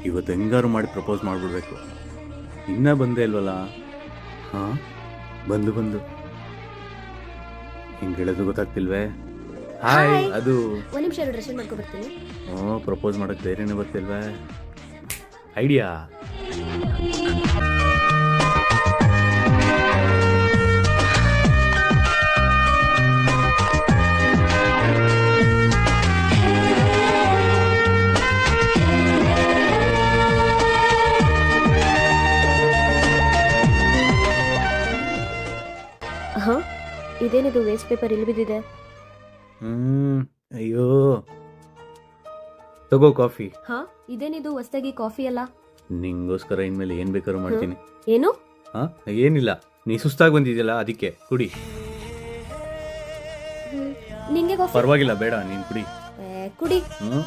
ಇವತ್ತು ಹೆಂಗಾರು ಮಾಡಿ ಪ್ರಪೋಸ್ ಮಾಡಿಬಿಡ್ಬೇಕು. ಇನ್ನೂ ಬಂದೇ ಇಲ್ವಲ್ಲ? ಹಾಂ, ಬಂದು ಹಿಂಗೆ ಹೇಳೋದು ಗೊತ್ತಾಗ್ತಿಲ್ವೇ? ಹಾಯ್. ಅದು ಒಂದು ನಿಮಿಷ ಡ್ರೆಸ್ ಮಾಡ್ಕೊ ಬರ್ತೀನಿ. ಪ್ರಪೋಸ್ ಮಾಡೋಕ್ಕೆ ಧೈರ್ಯನೇ ಬರ್ತಿಲ್ವೇ? ಐಡಿಯಾ. ಹಾಂ, ಇದೇನಿದು ವೇಸ್ಟ್ ಪೇಪರ್ ಇಲ್ಲಿ ಬಿದ್ದಿದೆ? ಅಯ್ಯೋ, ತಗೋ ಕಾಫಿ. ಹಾಂ, ಇದೇನಿದು ಹೊಸ್ದಾಗಿ ಕಾಫಿ ಅಲ್ಲ? ನಿಂಗೋಸ್ಕರ ಇನ್ಮೇಲೆ ಏನು ಬೇಕಾದ್ರೂ ಮಾಡ್ತೀನಿ. ಏನು? ಹಾಂ, ಏನಿಲ್ಲ, ನೀ ಸುಸ್ತಾಗಿ ಬಂದಿದ್ಯಲ್ಲ ಅದಕ್ಕೆ ಕುಡಿ. ನಿಂಗೆ ಕಾಫಿ? ಪರವಾಗಿಲ್ಲ, ಬೇಡ ನೀನು ಕುಡಿ. ಕುಡಿ. ಹ್ಞೂ